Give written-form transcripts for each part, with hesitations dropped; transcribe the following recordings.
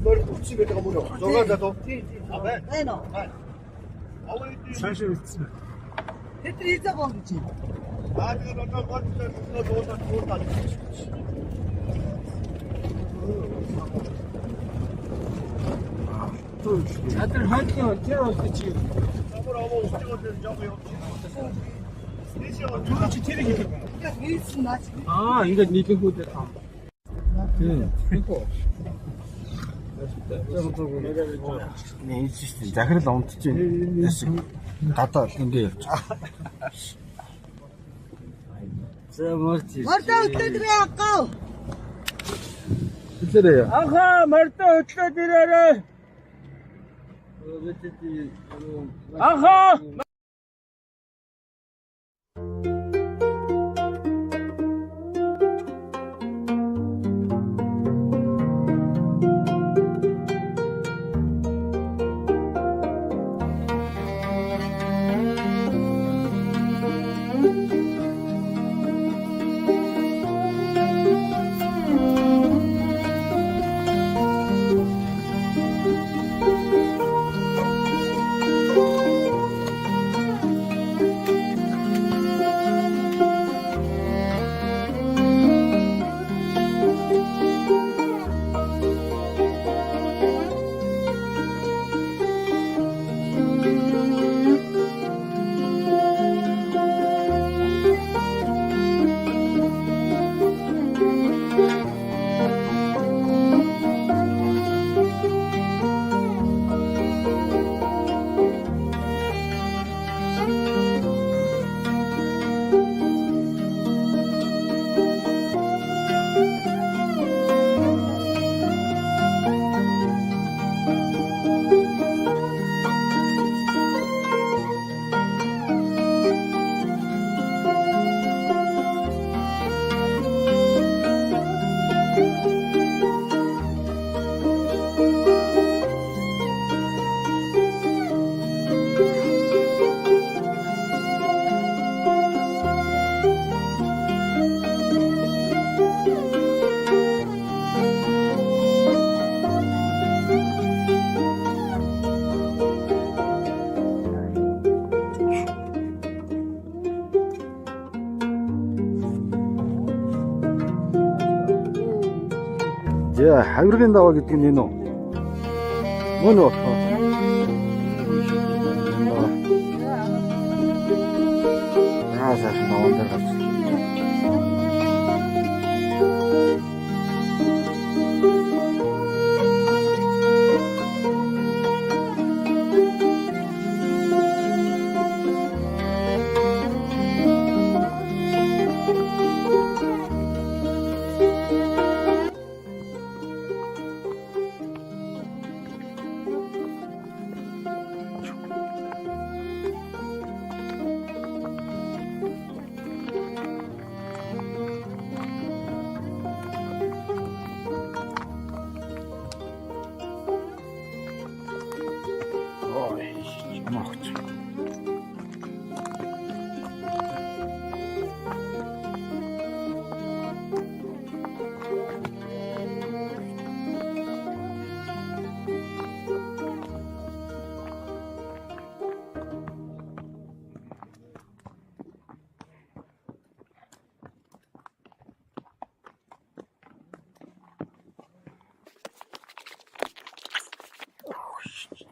머리 붙이게 내가 뭐려. 저가다도. 아, 네. 네, 너. 사실 있지. 배터리 일자고 한 거지. 아, 이거 너 좋다. 다들 할게요. 뛰어왔지. 그렇지, 테레기. 야, 왜 있으나 지금? 아, 이거 니가 그때 다. 응, 이거. 네, 진짜 захирал унтж байна. Гадаа ингэ явж байгаа. За мөрти. 머리다 어떻게 아까? Хэлээрээ. 아하, 말도 어쩌디라래. 아하! За хавирын даваа гэдэг нь энэ үү? Мөн үү? Аа сайн даван дээр гарч.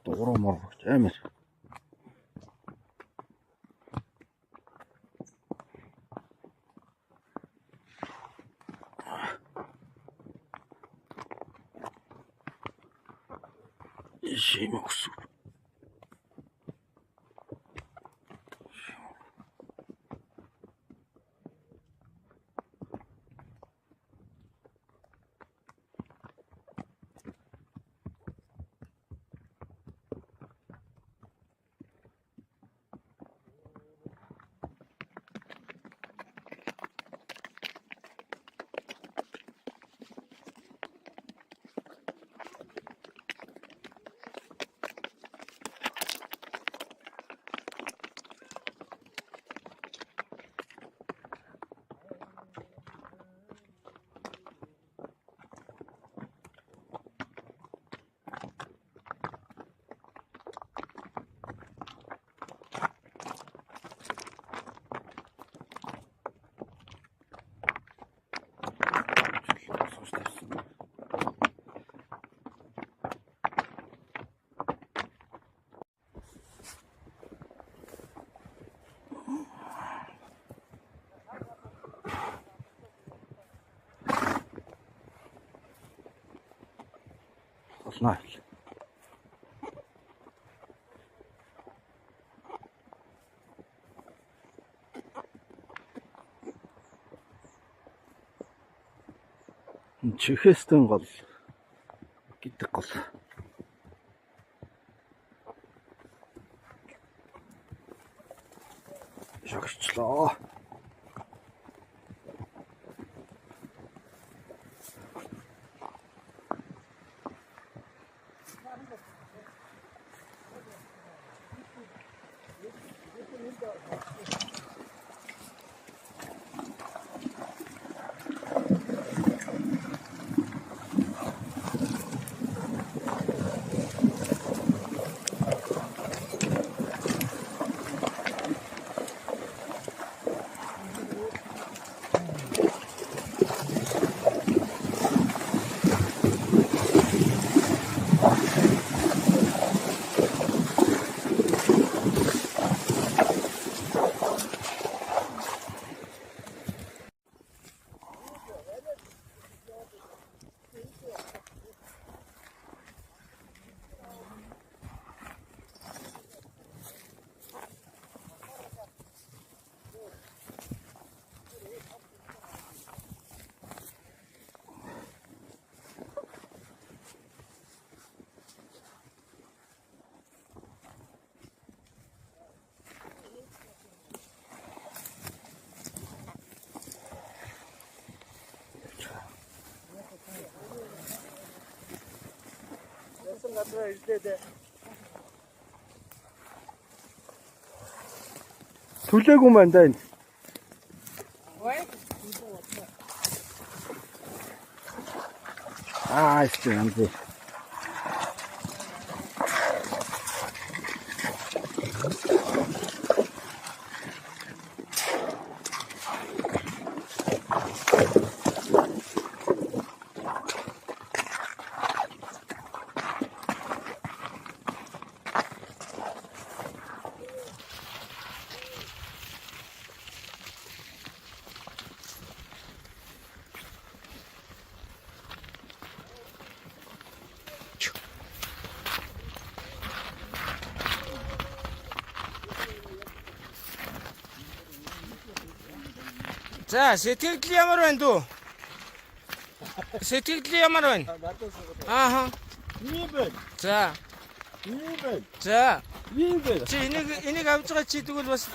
Уруу амар. Шимокс. болно. Чихэстэн гол гэдэг гол. Шогчлоо. Түлээгүй маань да энэ. Истэ юм би. За, сэтгэл ямар байна дүү? Сэтгэл ямар байна? Ааха. Ийм байна. За. Ийм байна. За. Ийм байна. Чи энийг авч байгаа чи тэгвэл бас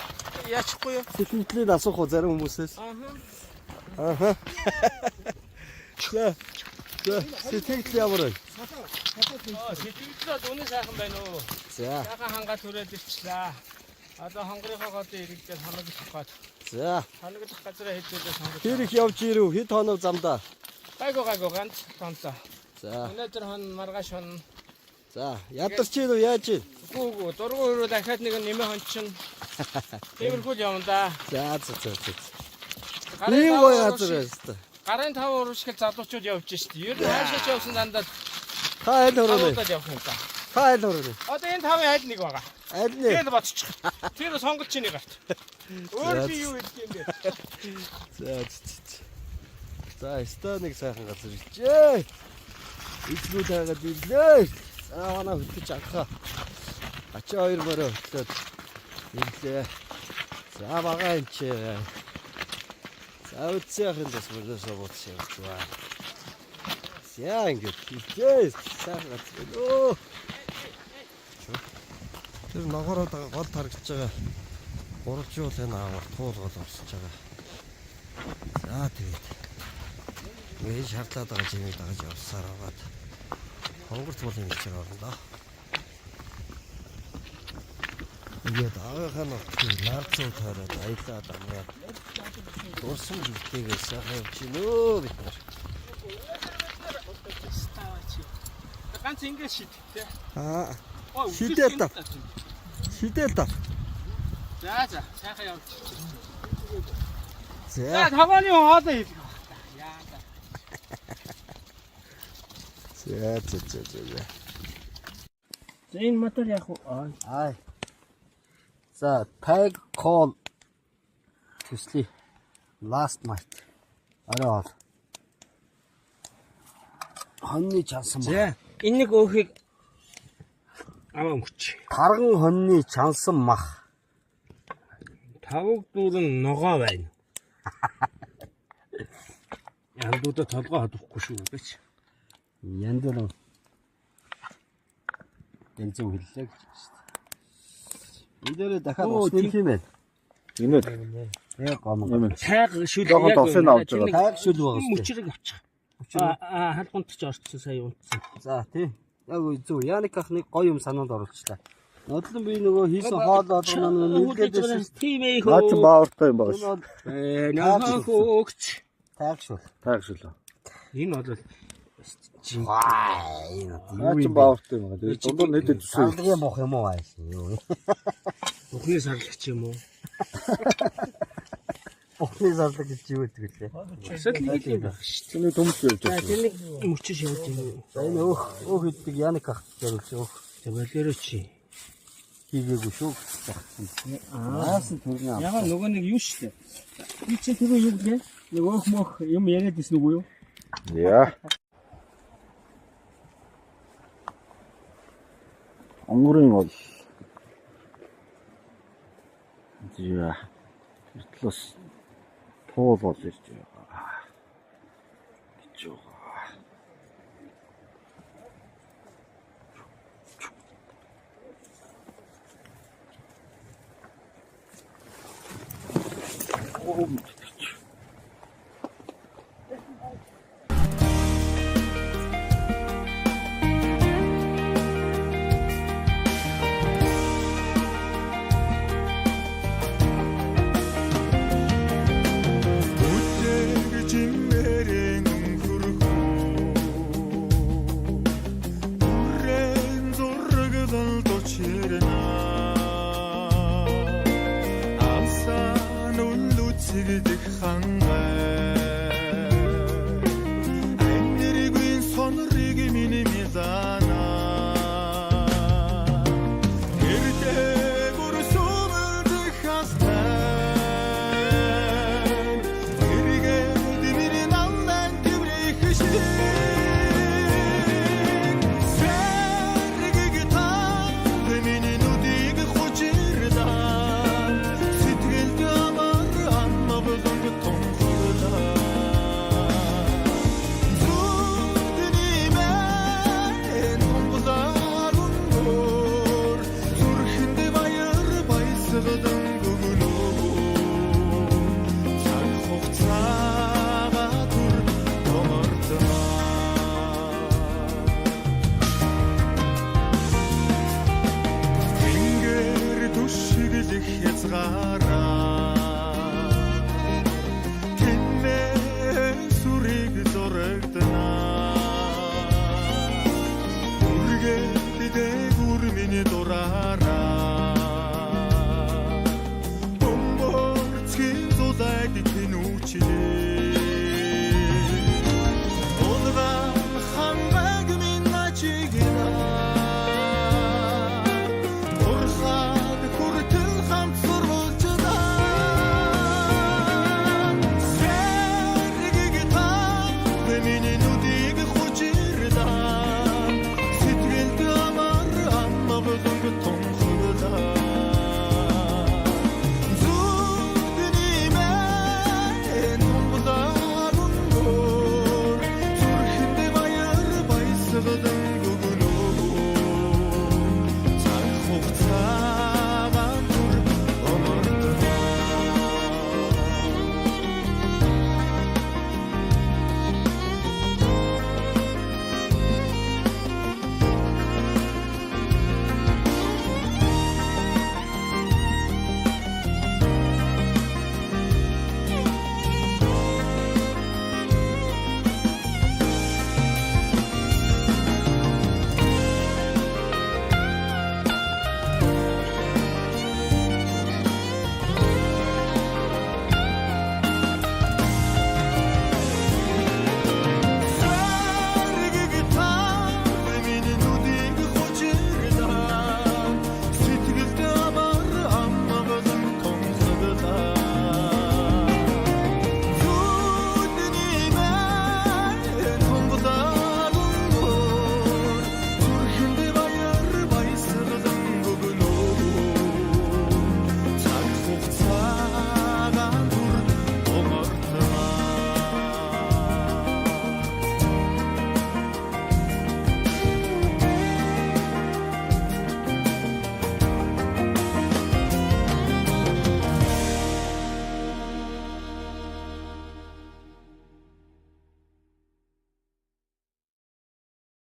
яачихгүй юу? Сэтгэлийг асуух уу зарим хүмүүсээс. Ааха. За. Сэтгэл ямар байна? Сэтгэл үнэн сайхан байна уу? За. Яга хангаа түрээд ирчлээ. Одоо хонгорынхоо годын иргэдээ санагдах гээд. За. Санагдах газараа хэдүүлээ сонгож. Тэр их явж ирв хэд хоног замдаа. Гайгүй ганц тонцоо. За. Өнөөдөр хон маргааш хон. За. Ядарч ийн үү яаж ийн? Гүү дургуй өрөө дахиад нэг нэмээ хон чин. Тиймэрхүү юм да. За. Ийм гоё газар байна. Гарын 5 уршигт залуучууд явж штэ. Ер нь хаашаач явсан дандаа Та аль хороо? залуучууд явах юм да. Та аль хороо? Одоо энэ 5-ын аль нэг байгаа. Аль нь? Тэгээд бодчих. Тэр сонголт чиний гарт. Өөр би юу хэлэх юм бэ? За, станыг сайхан газар ичээ. Ичнүүд хагаад ирлээ. За, манай хөтлөж анхаа. Ачаа хоёр мороо хөтлөөд ирлээ. За, бага энэ чи. За, үтсэхийн дэс мөрөөсөө бодсон юм байна. За, ингэж ичээ. Сайхан газар өө. Тэр ногоороо гол тарагч байгаа. Гурвжуул энэ аавар туулгал орсож байгаа. За тэгээд මේ шаардлаад байгаа жимийг дагаж явсаар аваад хонгорт болон гэж байгаа даа. Тэгээд аагахаа нөх нарцуу таараад аялаад амраад дурсан зүгтэйгээ сайхан явчихнөө бид нар. Ганц ингэ шид тий. Шидэл тав. Шидэл тав. За сайхан явж. За таваны хоолоо хийх. Яа да. За. За энэ мотор яг уу. Ай. За, tag call төслий. Last night. Орой. Хоньны чансан ба. Энэ нэг өөхийг аваа мөч. Тарган хоньны чансан мах. Тавг дүүрэн ногоо байна. Яндуудаа толгой хадахгүй шүү гэж. Янд нь янзын хэллээ гэж байна шүү дээ. Энэ дээр дахиад усны юм байна. Энэ Яг гомон. Цайг шүл Догоо тосыг авч байгаа. Тайг шүл байгаа шүү дээ. мөчрөг авчих. Халгуунт ч орцсон сая унтсан. За тий. Яг зөв. Яник ах нэг гоё юм санаанд оруулчлаа. Нодлон би нөгөө хийсэн хоол одоо нэгдээс Тийм ээ наа чи хөө. баавартай юм байгаа шүү. Наа хөөгч. тайг шүл. Таагшил. Энэ бол Наа чи баавартай юм байгаа. Тэгээд дундуур нэдэд төсөө. Сарлагын бох юм уу ааш юу. Бухны сарлагч юм уу? Бохны сарлаг гэж юу гэдэг лээ. Асал нэг юм байх шүү. Тэний төмс явж За байна. тэнийг мөчөж явж юм. За энэ өөх иддэг Яник ах гэж өөх За болоороо чи. хийгээгүй шүү. Аасан төрнө. Ягаа нөгөө нэг юу шүү дээ. Би чи тэр юу гэлээ? Нэг өөх мөх юм яриад ирсэн үгүй юу? Яа. Онгорын бол яа. Тэртлээс туул бол ирж байгаа. Гэж байгаа. Olga hangi min açık